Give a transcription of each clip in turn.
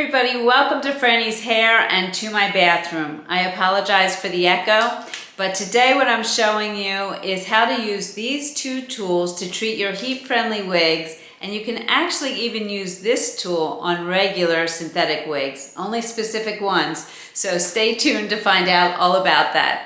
everybody, welcome to Frannie's Hair and to my bathroom. I apologize for the echo, but today what I'm showing you is how to use these two tools to treat your heat-friendly wigs, and you can actually even use this tool on regular synthetic wigs, only specific ones, so stay tuned to find out all about that.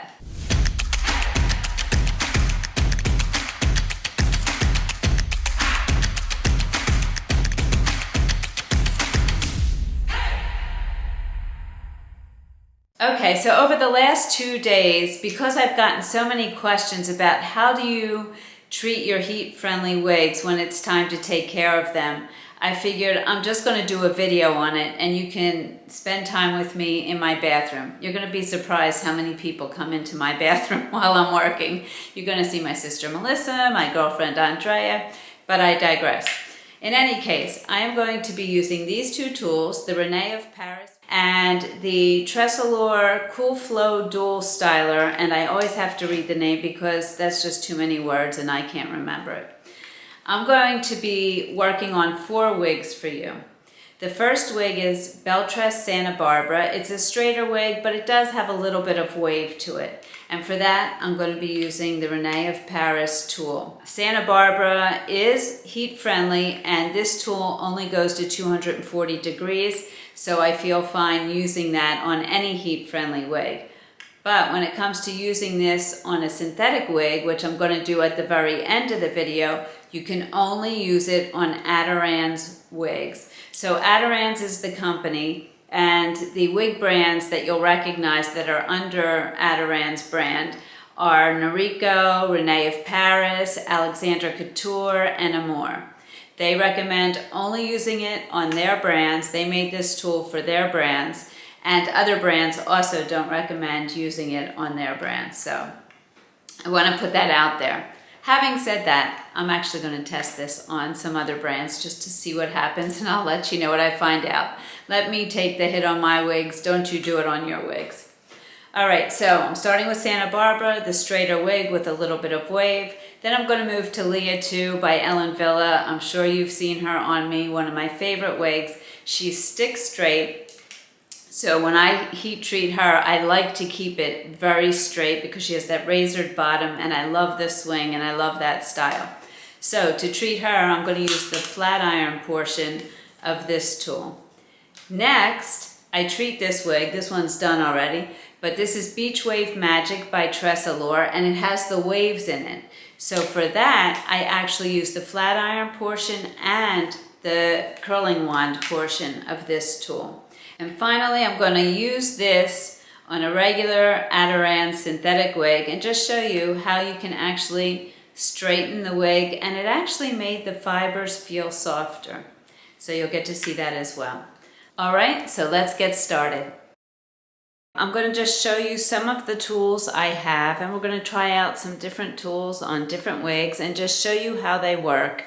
Okay, so over the last 2 days, because I've gotten so many questions about how do you treat your heat-friendly wigs when it's time to take care of them, I figured I'm just going to do a video on it and you can spend time with me in my bathroom. You're going to be surprised how many people come into my bathroom while I'm working. You're going to see my sister Melissa, my girlfriend Andrea, but I digress. In any case, I am going to be using these two tools, the Rene of Paris and the Tressallure Cool Flow Dual Styler, and I always have to read the name because that's just too many words and I can't remember it. I'm going to be working on 4 wigs for you. The first wig is Beltress Santa Barbara. It's a straighter wig, but it does have a little bit of wave to it. And for that, I'm going to be using the Rene of Paris tool. Santa Barbara is heat friendly, and this tool only goes to 240 degrees, so I feel fine using that on any heat friendly wig. But when it comes to using this on a synthetic wig, which I'm going to do at the very end of the video, you can only use it on Adaran's wigs. So Adaran's is the company, and the wig brands that you'll recognize that are under Adaran's brand are Noriko, Rene of Paris, Alexandra Couture, and Amour. They recommend only using it on their brands. They made this tool for their brands, and other brands also don't recommend using it on their brands. So I want to put that out there. Having said that, I'm actually going to test this on some other brands just to see what happens, and I'll let you know what I find out. Let me take the hit on my wigs. Don't you do it on your wigs. All right, so I'm starting with Santa Barbara, the straighter wig with a little bit of wave. Then I'm going to move to Lia II by Ellen Villa. I'm sure you've seen her on me, one of my favorite wigs. She's stick straight. So when I heat treat her, I like to keep it very straight because she has that razored bottom, and I love the swing and I love that style. So to treat her, I'm going to use the flat iron portion of this tool. Next, I treat this wig. This one's done already, but this is Beach Wave Magic by Tressallure, and it has the waves in it. So for that, I actually use the flat iron portion and the curling wand portion of this tool. And finally, I'm going to use this on a regular Adaran synthetic wig and just show you how you can actually straighten the wig, and it actually made the fibers feel softer. So you'll get to see that as well. All right, so let's get started. I'm going to just show you some of the tools I have, and we're going to try out some different tools on different wigs and just show you how they work,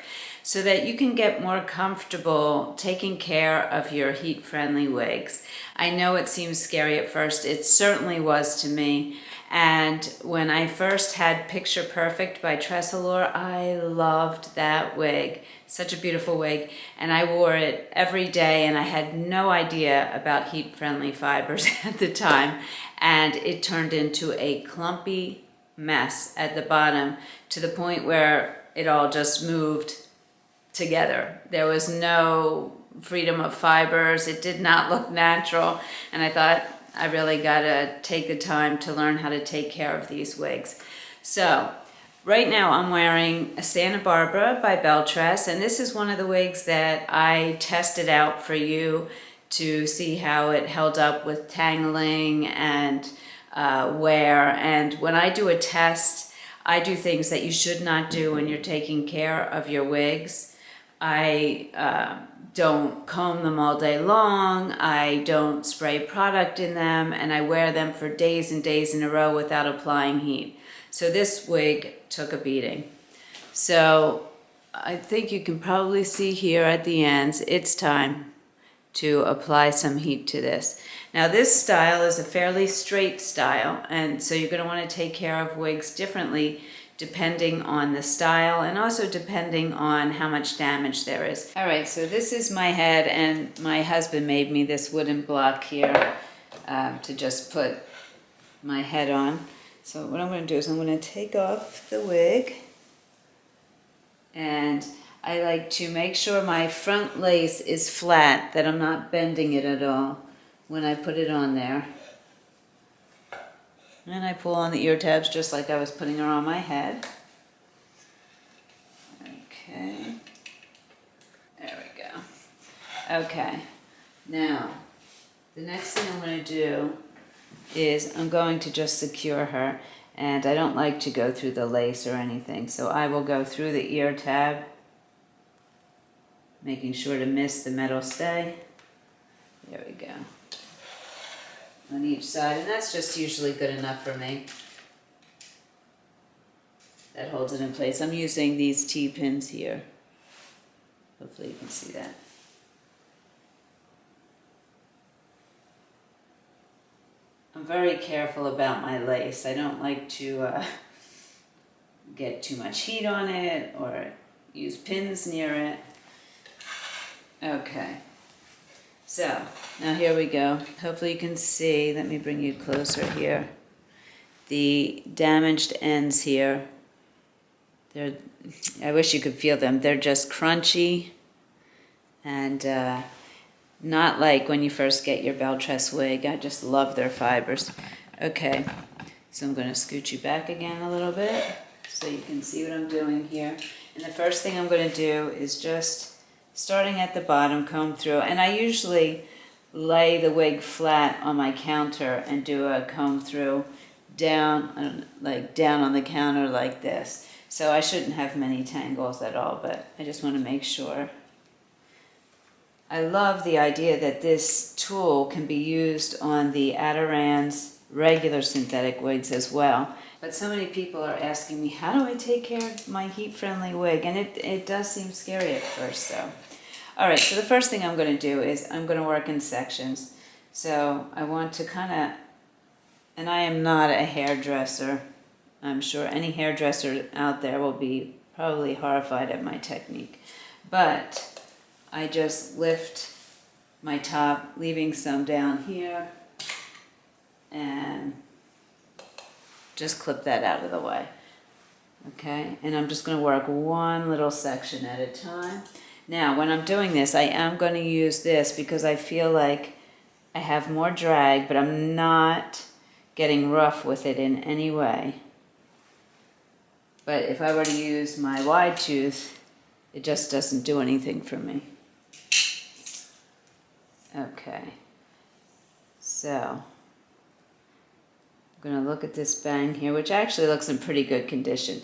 so that you can get more comfortable taking care of your heat-friendly wigs. I know it seems scary at first. It certainly was to me. And when I first had Picture Perfect by Tressallure, I loved that wig. Such a beautiful wig. And I wore it every day, and I had no idea about heat-friendly fibers at the time. And it turned into a clumpy mess at the bottom, to the point where it all just moved together. There was no freedom of fibers. It did not look natural, and I thought I really gotta take the time to learn how to take care of these wigs. So right now I'm wearing a Santa Barbara by Beltress, and this is one of the wigs that I tested out for you to see how it held up with tangling and wear. And when I do a test, I do things that you should not do when you're taking care of your wigs. I don't comb them all day long, I don't spray product in them, and I wear them for days and days in a row without applying heat. So this wig took a beating. So I think you can probably see here at the ends, it's time to apply some heat to this. Now this style is a fairly straight style, and so you're going to want to take care of wigs differently depending on the style and also depending on how much damage there is. All right, so this is my head, and my husband made me this wooden block here to just put my head on. So what I'm going to do is I'm going to take off the wig, and I like to make sure my front lace is flat, that I'm not bending it at all when I put it on there. And I pull on the ear tabs just like I was putting her on my head. Okay. There we go. Okay. Now, the next thing I'm going to do is I'm going to just secure her. And I don't like to go through the lace or anything. So I will go through the ear tab, making sure to miss the metal stay. There we go. On each side, and that's just usually good enough for me. That holds it in place. I'm using these T-pins here. Hopefully you can see that. I'm very careful about my lace. I don't like to get too much heat on it or use pins near it. Okay. So, now here we go. Hopefully you can see, let me bring you closer here. The damaged ends here, I wish you could feel them. They're just crunchy and not like when you first get your bell tress wig. I just love their fibers. Okay, so I'm going to scoot you back again a little bit so you can see what I'm doing here. And the first thing I'm going to do is just starting at the bottom, comb through, and I usually lay the wig flat on my counter and do a comb through down, like down on the counter like this. So I shouldn't have many tangles at all, but I just want to make sure. I love the idea that this tool can be used on the Adiron's regular synthetic wigs as well. But so many people are asking me, how do I take care of my heat-friendly wig? And it does seem scary at first, though. All right, so the first thing I'm going to do is I'm going to work in sections. So I want to kind of, and I am not a hairdresser. I'm sure any hairdresser out there will be probably horrified at my technique. But I just lift my top, leaving some down here, and just clip that out of the way. Okay, and I'm just going to work one little section at a time. Now, when I'm doing this, I am going to use this because I feel like I have more drag, but I'm not getting rough with it in any way. But if I were to use my wide tooth, it just doesn't do anything for me. Okay, so I'm going to look at this bang here, which actually looks in pretty good condition.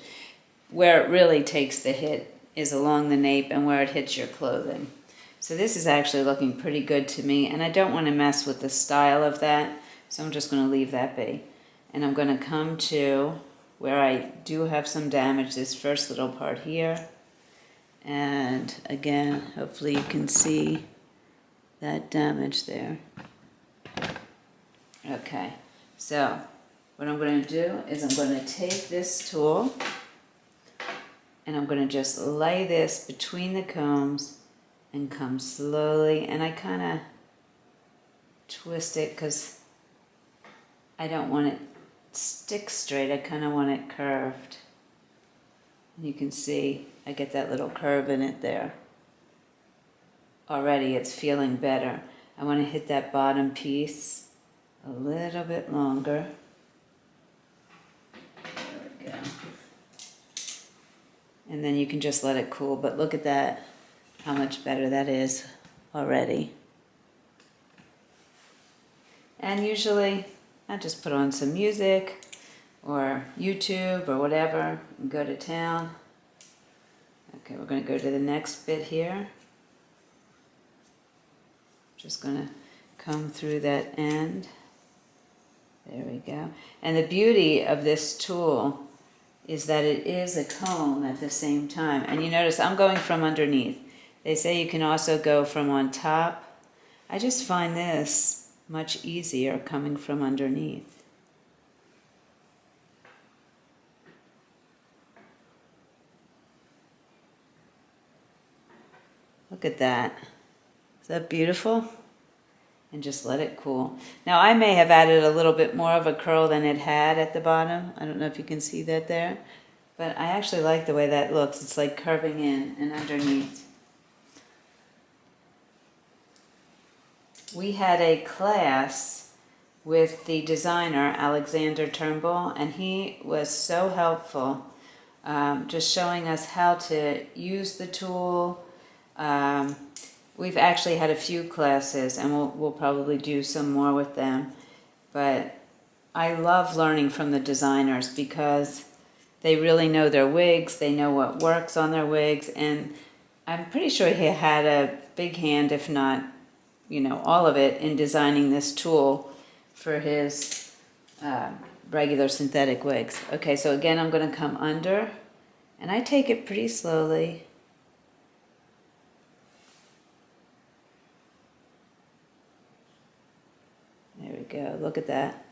Where it really takes the hit is along the nape and where it hits your clothing. So this is actually looking pretty good to me, and I don't want to mess with the style of that, so I'm just going to leave that be. And I'm going to come to where I do have some damage, this first little part here. And again, hopefully you can see that damage there. Okay, so what I'm going to do is I'm going to take this tool and I'm going to just lay this between the combs and come slowly, and I kind of twist it because I don't want it stick straight. I kind of want it curved. And you can see I get that little curve in it there. Already it's feeling better. I want to hit that bottom piece a little bit longer. There we go. And then you can just let it cool, but look at that, how much better that is already. And usually I just put on some music or YouTube or whatever and go to town. Okay, we're going to go to the next bit here. Just going to comb through that end. There we go. And the beauty of this tool is that it is a comb at the same time. And you notice I'm going from underneath. They say you can also go from on top. I just find this much easier coming from underneath. Look at that. Is that beautiful? And just let it cool. Now I may have added a little bit more of a curl than it had at the bottom. I don't know if you can see that there, but I actually like the way that looks. It's like curving in and underneath. We had a class with the designer, Alexander Turnbull, and he was so helpful, just showing us how to use the tool. We've actually had a few classes, and we'll probably do some more with them. But I love learning from the designers because they really know their wigs, they know what works on their wigs, and I'm pretty sure he had a big hand, if not, all of it, in designing this tool for his regular synthetic wigs. Okay, so again, I'm going to come under, and I take it pretty slowly. There we go, look at that.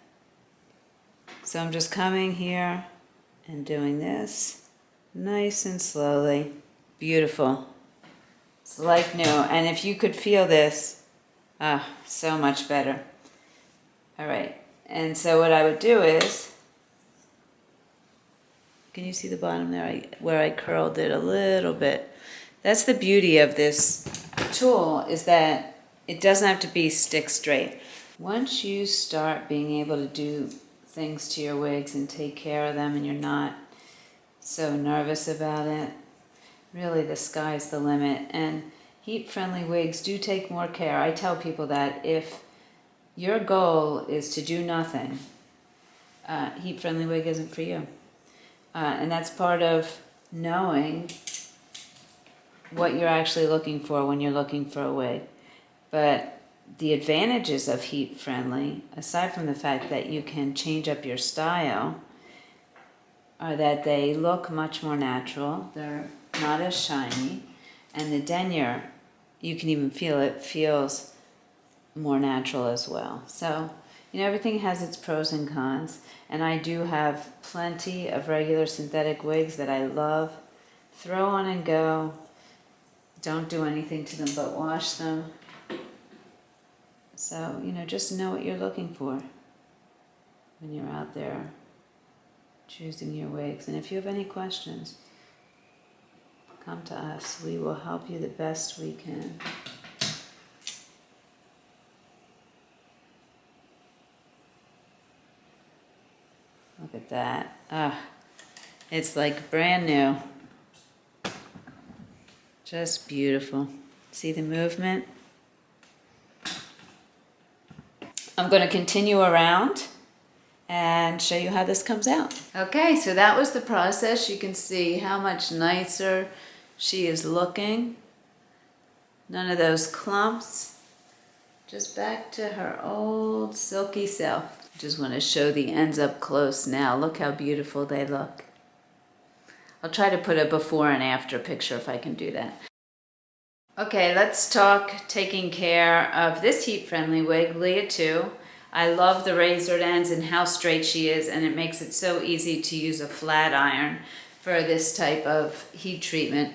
So I'm just coming here and doing this nice and slowly. Beautiful. It's like new. And if you could feel this, so much better. All right, and so what I would do is, can you see the bottom there where I curled it a little bit? That's the beauty of this tool, is that it doesn't have to be stick straight. Once you start being able to do things to your wigs and take care of them, and you're not so nervous about it, really the sky's the limit. And heat-friendly wigs do take more care. I tell people that if your goal is to do nothing, heat-friendly wig isn't for you. And that's part of knowing what you're actually looking for when you're looking for a wig. But the advantages of heat-friendly, aside from the fact that you can change up your style, are that they look much more natural, they're not as shiny, and the denier, you can even feel it, feels more natural as well. So, everything has its pros and cons, and I do have plenty of regular synthetic wigs that I love. Throw on and go. Don't do anything to them but wash them. So, just know what you're looking for when you're out there choosing your wigs. And if you have any questions, come to us. We will help you the best we can. Look at that. It's like brand new. Just beautiful. See the movement? I'm going to continue around and show you how this comes out. Okay, so that was the process. You can see how much nicer she is looking. None of those clumps. Just back to her old silky self. Just want to show the ends up close now. Look how beautiful they look. I'll try to put a before and after picture if I can do that. Okay, let's talk taking care of this heat-friendly wig, Lia II. I love the razored ends and how straight she is, and it makes it so easy to use a flat iron for this type of heat treatment.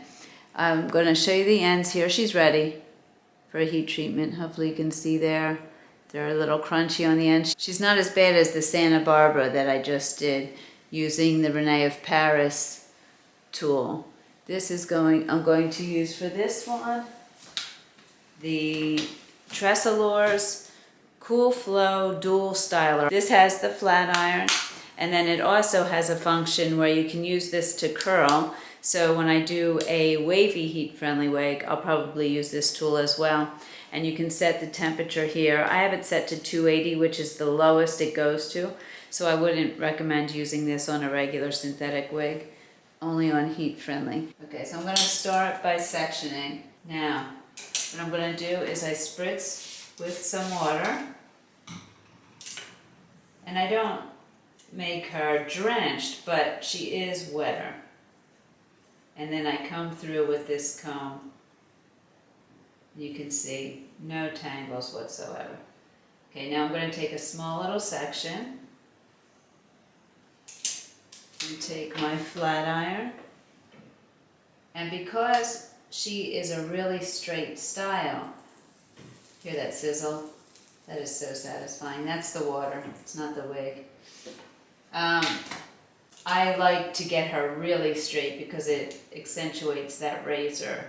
I'm going to show you the ends here. She's ready for a heat treatment. Hopefully you can see there. They're a little crunchy on the end. She's not as bad as the Santa Barbara that I just did using the Rene of Paris tool. This is I'm going to use for this one the Tressallure Cool Flow Dual Styler. This has the flat iron, and then it also has a function where you can use this to curl. So when I do a wavy heat-friendly wig, I'll probably use this tool as well. And you can set the temperature here. I have it set to 280, which is the lowest it goes to. So I wouldn't recommend using this on a regular synthetic wig, only on heat-friendly. Okay, so I'm going to start by sectioning. Now, what I'm going to do is I spritz with some water. And I don't make her drenched, but she is wetter. And then I come through with this comb. You can see no tangles whatsoever. Okay, now I'm going to take a small little section and take my flat iron. And because she is a really straight style. Hear that sizzle? That is so satisfying. That's the water, it's not the wig. I like to get her really straight because it accentuates that razor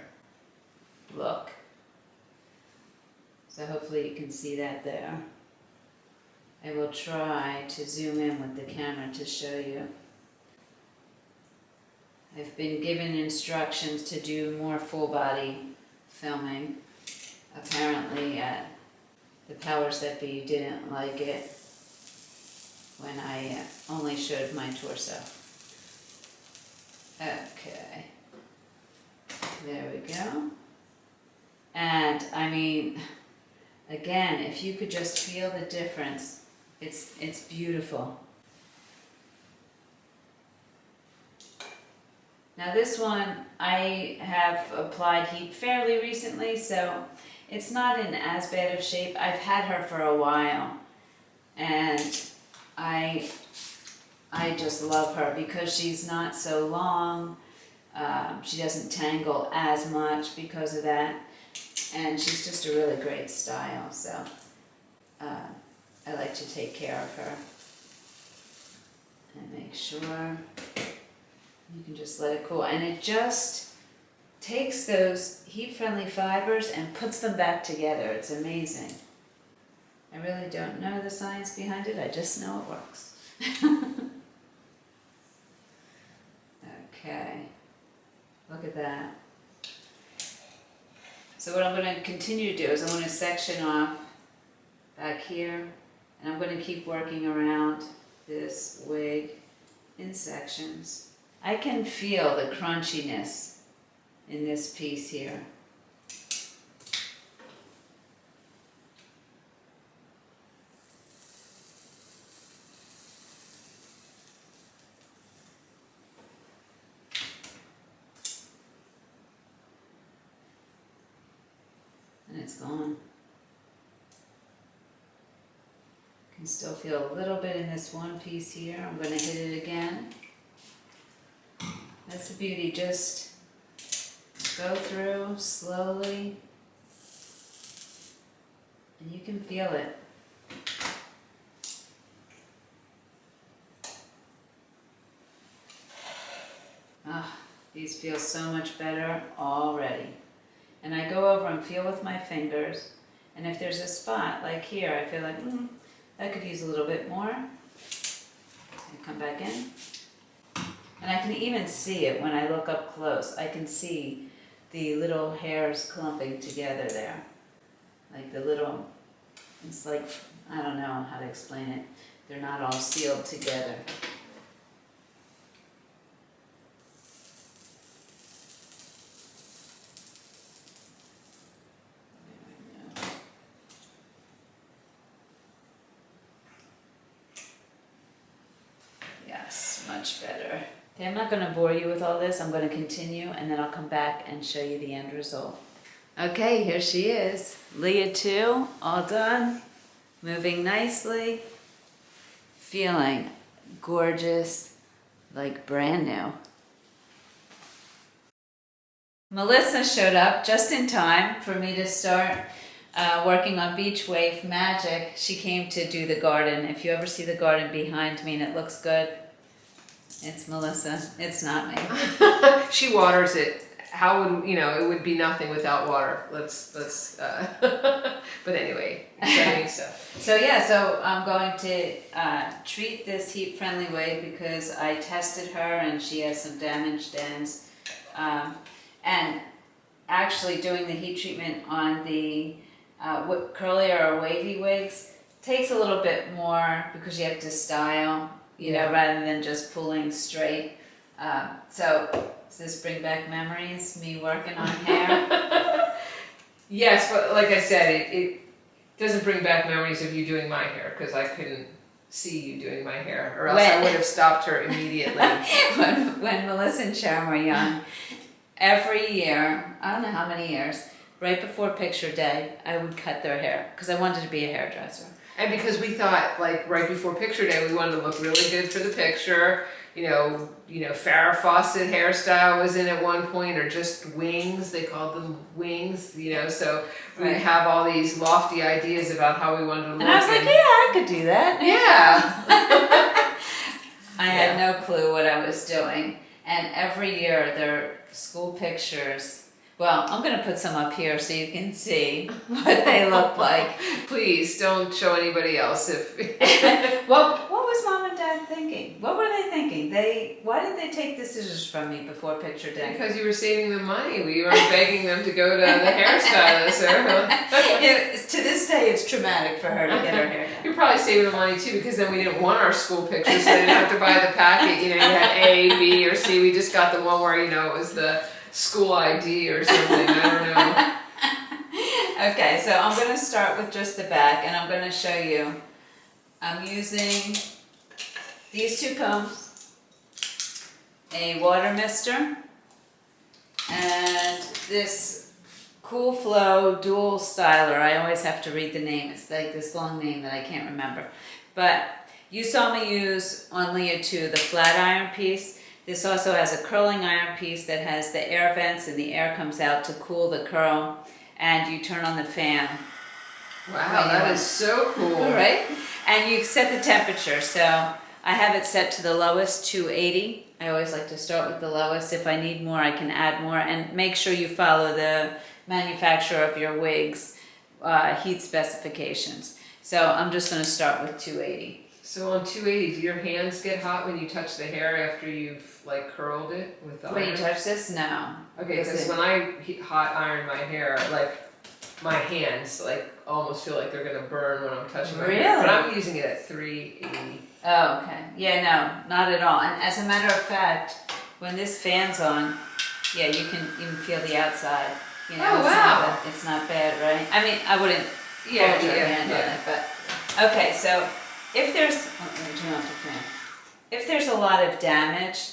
look. So hopefully you can see that there. I will try to zoom in with the camera to show you. I've been given instructions to do more full body filming. Apparently the powers that be didn't like it when I only showed my torso. Okay, there we go. And I mean, again, if you could just feel the difference, it's beautiful. Now this one, I have applied heat fairly recently, so it's not in as bad of shape. I've had her for a while, and I just love her because she's not so long. She doesn't tangle as much because of that, and she's just a really great style, so I like to take care of her and make sure. You can just let it cool, and it just takes those heat-friendly fibers and puts them back together. It's amazing. I really don't know the science behind it, I just know it works. Okay, look at that. So what I'm going to continue to do is I'm going to section off back here, and I'm going to keep working around this wig in sections. I can feel the crunchiness in this piece here. And it's gone. Can still feel a little bit in this one piece here. I'm going to hit it again. That's the beauty, just go through slowly, and you can feel it. Ah, these feel so much better already. And I go over and feel with my fingers, and if there's a spot like here, I feel like, I could use a little bit more. And come back in. And I can even see it when I look up close. I can see the little hairs clumping together there. Like the little, it's like, I don't know how to explain it. They're not all sealed together. Yes, much better. Okay, I'm not going to bore you with all this. I'm going to continue, and then I'll come back and show you the end result. Okay, here she is. Lia II, all done. Moving nicely. Feeling gorgeous, like brand new. Melissa showed up just in time for me to start working on Beach Wave Magic. She came to do the garden. If you ever see the garden behind me and it looks good, it's Melissa. It's not me. She waters it. How would, it would be nothing without water. Let's but anyway, exciting stuff. So yeah, so I'm going to treat this heat-friendly wig because I tested her and she has some damaged ends. And actually doing the heat treatment on the curlier or wavy wigs takes a little bit more because you have to style, rather than just pulling straight. So does this bring back memories, me working on hair? Yes, but like I said, it doesn't bring back memories of you doing my hair because I couldn't see you doing my hair, or else I would have stopped her immediately. when Melissa and Sharon were young, every year, I don't know how many years, right before picture day, I would cut their hair because I wanted to be a hairdresser. And because we thought, like, right before picture day, we wanted to look really good for the picture, Farrah Fawcett hairstyle was in at one point, or just wings. They called them wings. So we have all these lofty ideas about how we wanted to look. And I was like, yeah, I could do that. Yeah. I had no clue what I was doing. And every year there are school pictures. Well, I'm going to put some up here so you can see what they look like. Please don't show anybody else Well, what was Mom and Dad thinking? What were they thinking? Why did they take the scissors from me before picture day? Because you were saving them money. We weren't begging them to go to the hairstylist. To this day, it's traumatic for her to get her hair done. You're probably saving the money too, because then we didn't want our school pictures, so they didn't have to buy the packet. You had A, B, or C. We just got the one where, it was the school ID or something. I don't know. Okay, so I'm going to start with just the back, and I'm going to show you. I'm using these two combs, a water mister, and this Cool Flow Dual Styler. I always have to read the name. It's like this long name that I can't remember. But you saw me use on Lia II the flat iron piece. This also has a curling iron piece that has the air vents, and the air comes out to cool the curl, and you turn on the fan. Wow, that is so cool. Right? And you set the temperature. So I have it set to the lowest, 280. I always like to start with the lowest. If I need more, I can add more. And make sure you follow the manufacturer of your wigs heat specifications. So I'm just going to start with 280. So on 280, do your hands get hot when you touch the hair after you've curled it with the iron? When you touch this? No. Okay, because when I hot iron my hair, my hands almost feel like they're gonna burn when I'm touching my hair. But I'm using it at 380. Oh, okay. Yeah, no, not at all. And as a matter of fact, when this fan's on, yeah, you can even feel the outside. Oh, wow. It's not bad, right? I mean, I wouldn't hold your hand on it, but okay. So if there's, let me turn off the fan. If there's a lot of damage,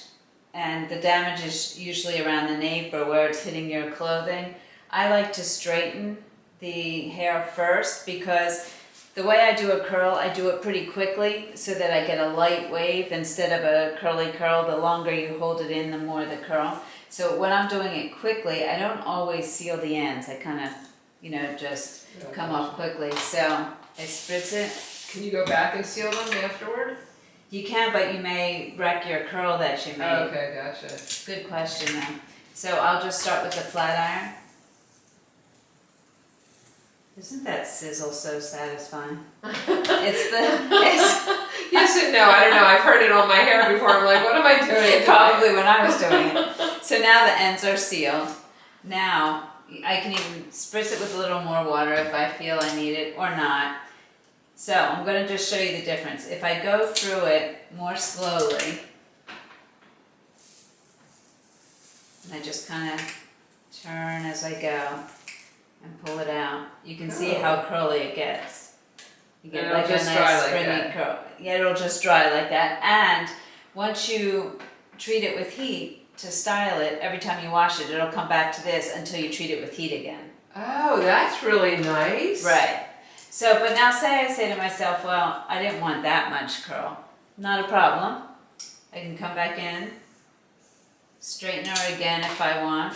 and the damage is usually around the nape or where it's hitting your clothing, I like to straighten the hair first, because the way I do a curl, I do it pretty quickly so that I get a light wave instead of a curly curl. The longer you hold it in, the more the curl. So when I'm doing it quickly, I don't always seal the ends. I kind of, just come off quickly. So I spritz it. Can you go back and seal them afterward? You can, but you may wreck your curl that you made. Oh, okay, gotcha. Good question, though. So I'll just start with the flat iron. Isn't that sizzle so satisfying? Yes and no. I don't know. I've heard it on my hair before. I'm like, what am I doing? Probably when I was doing it. So now the ends are sealed. Now I can even spritz it with a little more water if I feel I need it or not. So I'm going to just show you the difference. If I go through it more slowly, and I just kind of turn as I go and pull it out, you can see how curly it gets. You get like a nice springy curl. Yeah, it'll just dry like that. And once you treat it with heat to style it, every time you wash it, it'll come back to this until you treat it with heat again. Oh, that's really nice. Right. So, but now I say to myself, well, I didn't want that much curl. Not a problem. I can come back in, straighten her again if I want.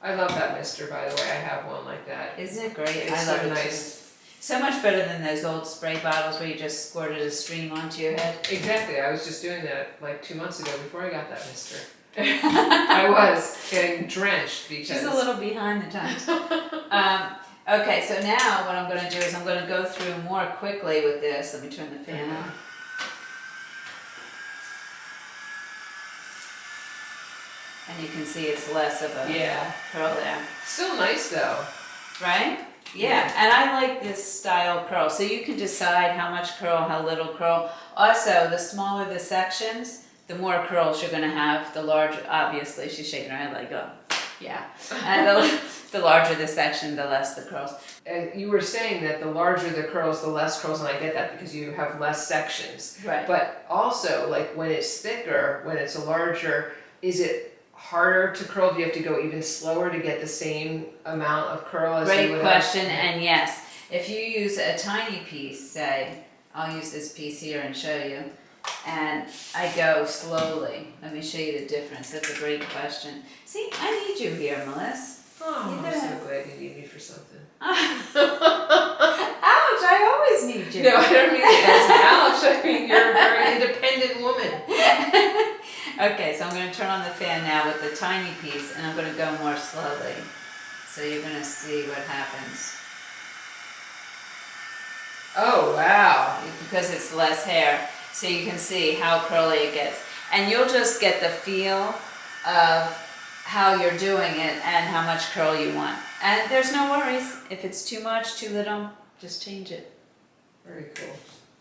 I love that mister, by the way. I have one like that. Isn't it great? It's I love so it nice. too. So much better than those old spray bottles where you just squirted a stream onto your head. Exactly. I was just doing that 2 months ago before I got that mister. I was getting drenched because... She's a little behind the times. Okay, so now what I'm going to do is I'm going to go through more quickly with this. Let me turn the fan on. And you can see it's less of a curl there. Still nice though. Right? Yeah, and I like this style curl. So you can decide how much curl, how little curl. Also, the smaller the sections, the more curls you're going to have. The larger, obviously, she's shaking her head like, oh, yeah. And the larger the section, the less the curls. You were saying that the larger the curls, the less curls, and I get that because you have less sections. Right. But also, when it's thicker, when it's a larger, is it harder to curl? Do you have to go even slower to get the same amount of curl as you would have? Great question, and yes. If you use a tiny piece, say, I'll use this piece here and show you. and I go slowly. Let me show you the difference. That's a great question. See, I need you here, Melissa. Oh, I'm so glad you need me for something. Ouch, I always need you. No, I don't mean it as an ouch. I mean you're a very independent woman. Okay, so I'm going to turn on the fan now with the tiny piece, and I'm going to go more slowly. So you're going to see what happens. Oh, wow. Because it's less hair, so you can see how curly it gets. And you'll just get the feel of how you're doing it and how much curl you want. And there's no worries. If it's too much, too little, just change it. Very cool.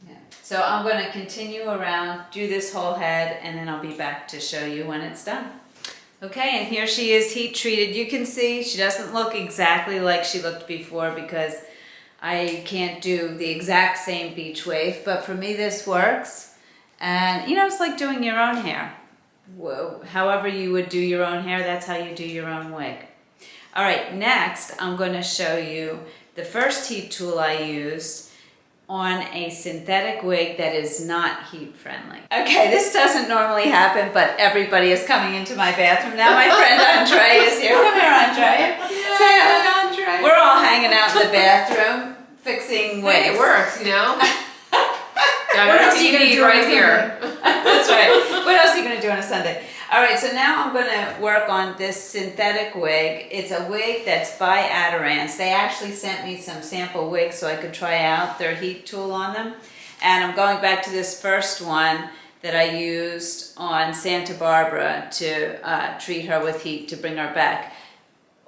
Yeah. So I'm going to continue around, do this whole head, and then I'll be back to show you when it's done. Okay, and here she is heat treated. You can see she doesn't look exactly like she looked before because I can't do the exact same beach wave, but for me this works. And you know, it's like doing your own hair. However you would do your own hair, that's how you do your own wig. All right, next I'm going to show you the first heat tool I used on a synthetic wig that is not heat friendly. Okay, this doesn't normally happen, but everybody is coming into my bathroom now. My friend Andre is here. Come here, Andre. Say hello. Andre. We're all hanging out in the bathroom fixing wigs. Hey, it works, you know? What else are you going to do right here? That's right. What else are you going to do on a Sunday? All right, so now I'm going to work on this synthetic wig. It's a wig that's by Adorance. They actually sent me some sample wigs so I could try out their heat tool on them. And I'm going back to this first one that I used on Santa Barbara to treat her with heat to bring her back.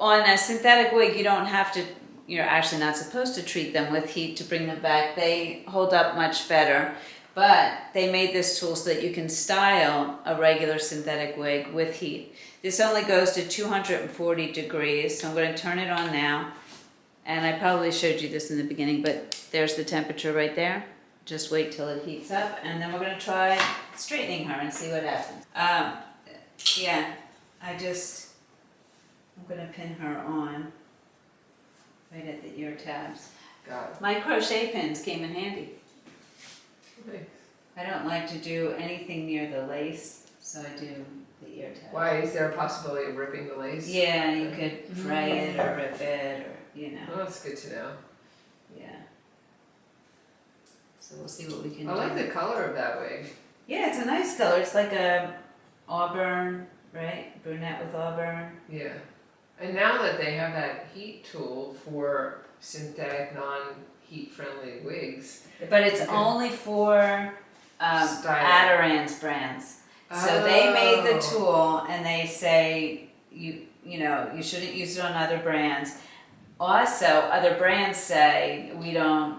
On a synthetic wig, you don't have to, you're actually not supposed to treat them with heat to bring them back. They hold up much better. But they made this tool so that you can style a regular synthetic wig with heat. This only goes to 240 degrees, so I'm going to turn it on now. And I probably showed you this in the beginning, but there's the temperature right there. Just wait till it heats up, and then we're going to try straightening her and see what happens. Yeah, I'm going to pin her on right at the ear tabs. Got it. My crochet pins came in handy. Okay. I don't like to do anything near the lace, so I do the ear tabs. Why? Is there a possibility of ripping the lace? Yeah, you could fray it or rip it, or, you know. Oh, that's good to know. Yeah. So we'll see what we can I do. like the color of that wig. Yeah, it's a nice color. It's like a auburn, right? Brunette with auburn. Yeah. And now that they have that heat tool for synthetic, non-heat friendly wigs. But it's only for Adorance brands. So they made the tool and they say you know you shouldn't use it on other brands. Also, other brands say we don't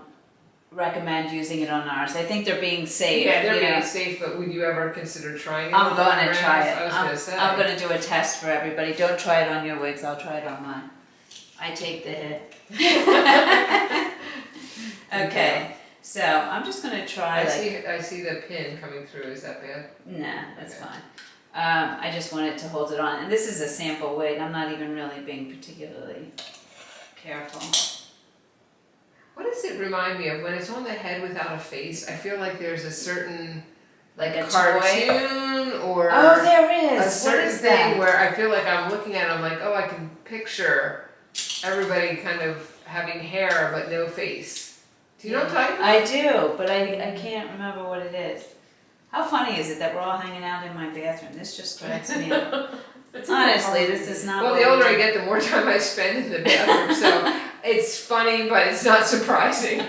recommend using it on ours. I think they're being safe. Yeah, they're being safe, but would you ever consider trying it? I'm going to try it. I was going to say. I'm going to do a test for everybody. Don't try it on your wigs. I'll try it on mine. I take the hit. Okay. So I'm just going to try. I see the pin coming through. Is that bad? Nah, that's fine. I just wanted to hold it on. And this is a sample wig. I'm not even really being particularly careful. What does it remind me of? When it's on the head without a face, I feel like there's a certain Like a cartoon or oh, there is. a certain what is thing that? where I feel like I'm looking at it, I'm like, oh, I can picture everybody kind of having hair but no face. Do you know what I'm talking about? I do, but I can't remember what it is. How funny is it that we're all hanging out in my bathroom? This just cracks me up. Honestly, this is not. Well, the older I get, the more time I spend in the bathroom, so it's funny, but it's not surprising. Soon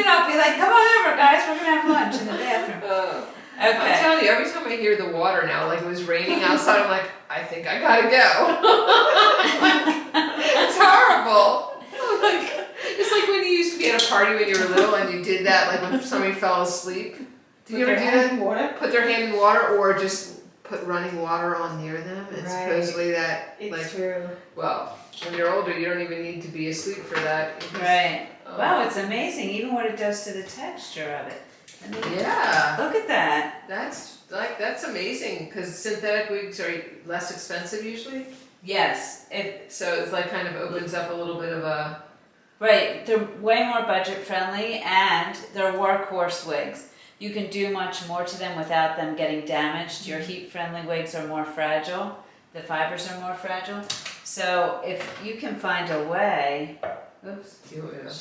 I'll be like, come on over, guys, we're gonna have lunch in the bathroom. Okay. I'm telling you, every time I hear the water now, like it was raining outside, I'm like, I think I gotta go. It's horrible. It's like when you used to be at a party when you were little and you did that, like when somebody fell asleep. Did you ever do that? Water? Put their hand in water, or just put running water on near them, and Right. supposedly that, It's like, true. well, when you're older, you don't even need to be asleep for that. You just- Right. oh. Wow, it's amazing, even what it does to the texture of it. I mean, Yeah, look at that. that's amazing, because synthetic wigs are less expensive usually, Yes, so it's like kind of opens up a little bit of a, right. They're way more budget friendly, and they're workhorse wigs. you can do much more to them without them getting damaged. Your heat-friendly wigs are more fragile. The fibers are more fragile. So if you can find a way, oops,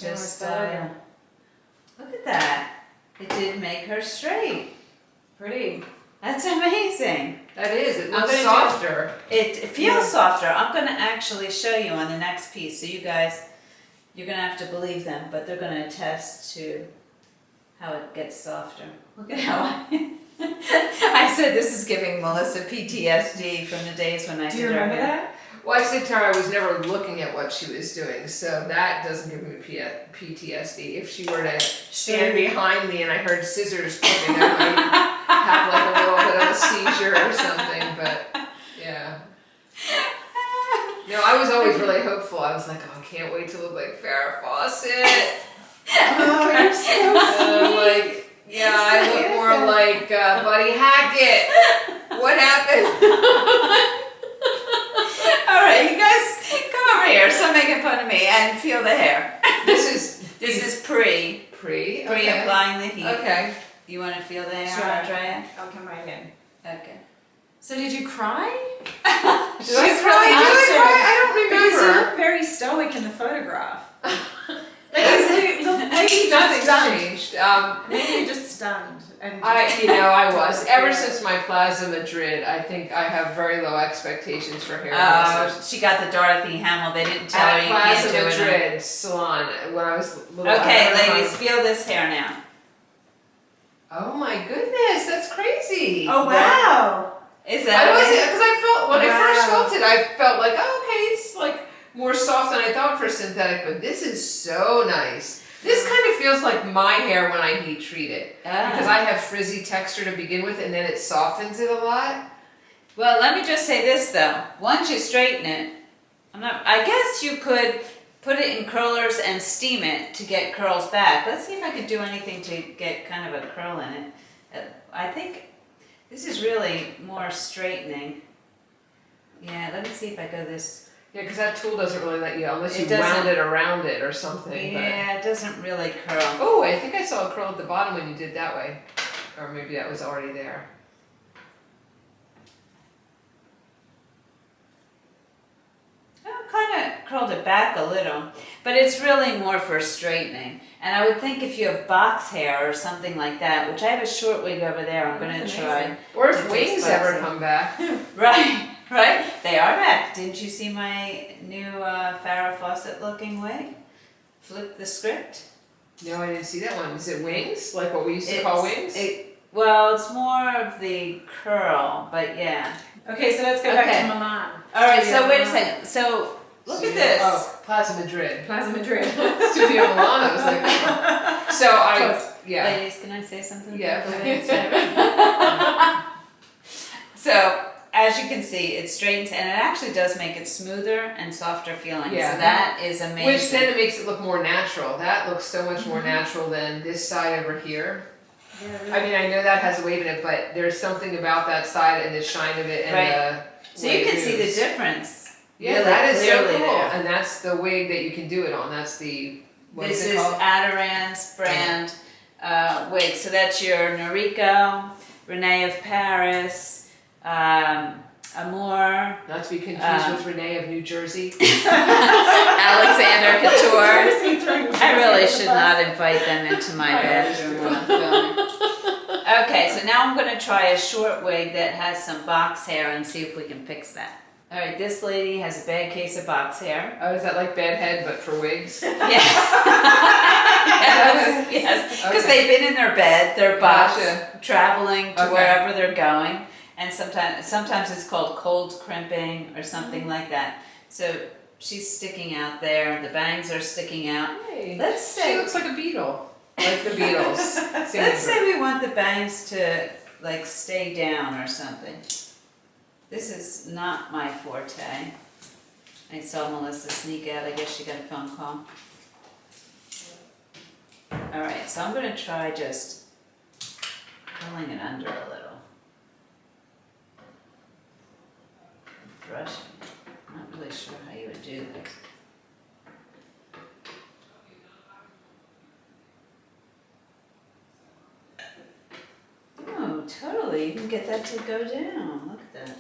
just look at that. It did make her straight. Pretty. That's amazing. That is. It looks softer. It feels softer. I'm going to actually show you on the next piece. So you guys, you're going to have to believe them, but they're going to attest to how it gets softer. Look at how I said this is giving Melissa PTSD from the days when I Do you remember that? Well, I said to her I was never looking at what she was doing, so that doesn't give me PTSD. If she were to stand behind me and I heard scissors clicking, I might have like a little bit of a seizure or something, but yeah. No, I was always really hopeful. I was like, oh, I can't wait to look like Farrah Fawcett. Oh, you're so sweet. Like, yeah, I look more like Buddy Hackett. What happened? All right, you guys, come over here. Stop making fun of me and feel the hair. This is pre okay. applying the heat. Okay. You want to feel the hair, Sure. Andrea? I'll come right in. Okay. So did you cry? Did I really cry? I don't Because you remember. look very stoic in the photograph. Maybe you Nothing just stunned. changed. Maybe you're just stunned. And I was. Ever since my Plaza Madrid, I think I have very low expectations for hair. She got the Dorothy Hamill. They didn't tell her At you can't Plaza do it. Madrid salon when I was little. Okay, ladies, feel this hair now. Oh my goodness, that's crazy. Oh wow! Is I that wasn't because I felt when I first Wow. felt it, I felt like okay, it's like more soft than I thought for synthetic, but this is so nice. This kind of feels like my hair when I heat treat it because I have frizzy texture to begin with, and then it softens it a lot. Well, let me just say this though. Once you straighten it, I guess you could put it in curlers and steam it to get curls back. Let's see if I could do anything to get kind of a curl in it. I think this is really more straightening. Yeah, let me see if I go this. Yeah, because that tool doesn't really let you, unless you It doesn't. round it around it or something. Yeah, it doesn't really curl. But... Oh, I think I saw a curl at the bottom when you did that way. Or maybe that was already there. Kind of curled it back a little, but it's really more for straightening. And I would think if you have box hair or something like that, which I have a short wig over there, I'm going to try. Or if It wings takes ever boxing. come back. Right, they are back. Didn't you see my new Farrah Fawcett looking wig? Flip the script. No, I didn't see that one. Is it wings? Like what we used to call wings? Well, it's more of the curl, but yeah. Okay, so let's go back to Milan. All right, Studio so wait a Milan. second. So look Studio- at this. Oh, Plaza Madrid. Plaza Madrid. Studio Milan. I was like, oh. So yeah. Ladies, can I say something? Yeah. So, as you can see, it straightens and it actually does make it smoother and softer feeling. Yeah. So that is amazing. Which then it makes it look more natural. That looks so much more natural than this side over here. I mean, I know that has a wave in it, but there's something about that side and the shine of it and the So way you it can see the moves. difference. Yeah, really that is so clearly cool. there. And that's the wig that you can do it on. That's the, what This is it is called? Adaran's brand wig. So that's your Noriko, Rene of Paris, Amour, Not to be confused with Rene of New Jersey. Alexander Couture. Jersey. I really should not invite them into my bedroom when I'm filming. Okay, so now I'm going to try a short wig that has some box hair and see if we can fix that. All right, this lady has a bad case of box hair. Oh, is that like bad head but for wigs? Yes, because they've been in their bed, their box, Gotcha. traveling to Okay. wherever they're going, and sometimes it's called cold crimping or something like that. So she's sticking out there, the bangs are sticking out. Hey, Let's she say looks like a beetle. Like the Beatles. let's say we want the bangs to like stay down or something. This is not my forte. I saw Melissa sneak out. I guess she got a phone call. All right, so I'm going to try just pulling it under a little. Brushing. I'm not really sure how you would do this. can get that to go down. Look at that.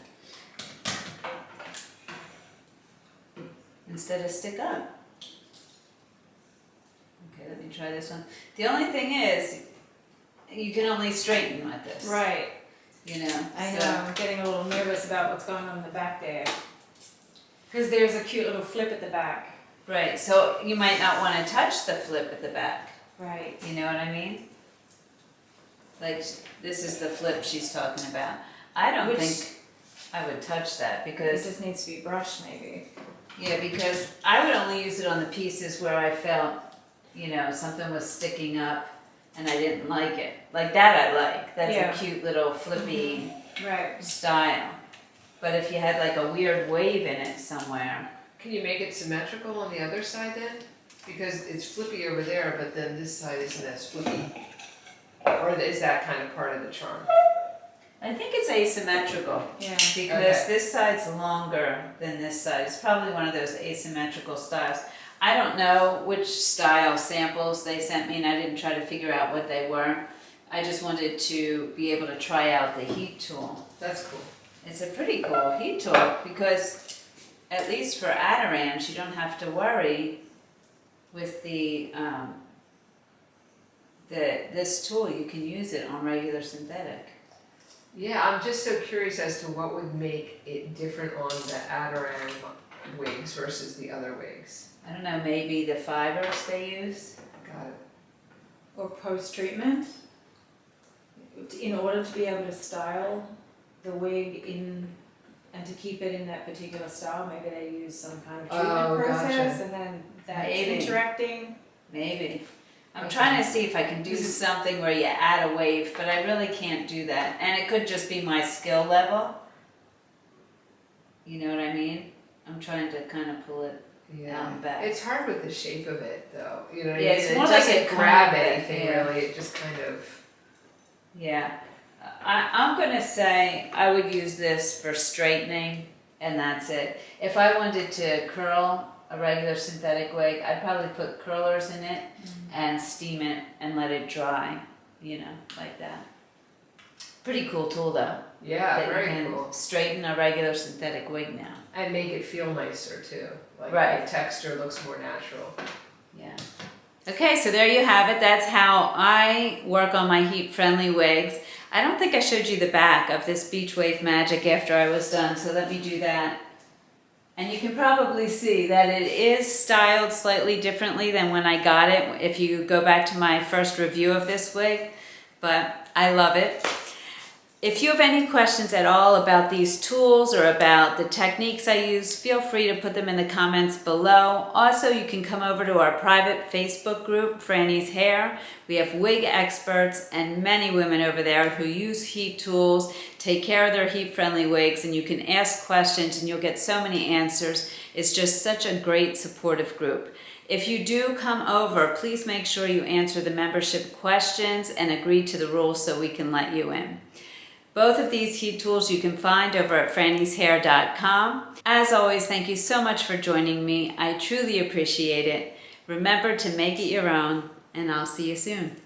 Instead of stick up. Okay, let me try this one. The only thing is, you can only straighten with this. Right. You know. I know. so- I'm getting a little nervous about what's going on in the back there. Because there's a cute little flip at the back. Right, so you might not want to touch the flip at the back. Right. You know what I mean? Like, this is the flip she's talking about. I don't Which- think I would touch that It because, just needs to be brushed, maybe. yeah, because I would only use it on the pieces where I felt, you know, something was sticking up and I didn't like it. Like that I like. That's Yeah. a cute little flippy Right. style. But if you had like a weird wave in it somewhere, Can you make it symmetrical on the other side then? Because it's flippy over there, but then this side isn't as flippy. Or is that kind of part of the charm? I think it's asymmetrical. Yeah. Because Okay. this side's longer than this side. It's probably one of those asymmetrical styles. I don't know which style samples they sent me, and I didn't try to figure out what they were. I just wanted to be able to try out the heat tool. That's cool. It's a pretty cool heat tool because, at least for Adirans, you don't have to worry with this tool. You can use it on regular synthetic. Yeah, I'm just so curious as to what would make it different on the Adiron wigs versus the other wigs. I don't know, maybe the fibers they use. Got it. Or post-treatment. In order to be able to style the wig in, and to keep it in that particular style, maybe they use some kind of treatment Oh, process, gotcha. and then that's Maybe. interacting. Maybe. I'm Okay. trying to see if I can do This is- something where you add a wave, but I really can't do that. And it could just be my skill level. You know what I mean? I'm trying to kind of pull it Yeah. down back. It's hard with the shape of it though. You know what Yeah, I mean? it's It more like doesn't a grab cone, anything yeah. really. It just kind of. Yeah. I'm going to say I would use this for straightening, and that's it. If I wanted to curl a regular synthetic wig, I'd probably put curlers in it and steam it and let it dry, you know, like that. Pretty cool tool though. Yeah, that very you can cool. straighten a regular synthetic wig now. And make it feel nicer too. Like Right. the texture looks more natural. Yeah. Okay, so there you have it. That's how I work on my heat-friendly wigs. I don't think I showed you the back of this Beach Wave Magic after I was done, so let me do that. And you can probably see that it is styled slightly differently than when I got it, if you go back to my first review of this wig, but I love it. If you have any questions at all about these tools or about the techniques I use, feel free to put them in the comments below. Also, you can come over to our private Facebook group, Frannie's Hair. We have wig experts and many women over there who use heat tools, take care of their heat-friendly wigs, and you can ask questions and you'll get so many answers. It's just such a great supportive group. If you do come over, please make sure you answer the membership questions and agree to the rules so we can let you in. Both of these heat tools you can find over at frannieshair.com. As always, thank you so much for joining me. I truly appreciate it. Remember to make it your own, and I'll see you soon.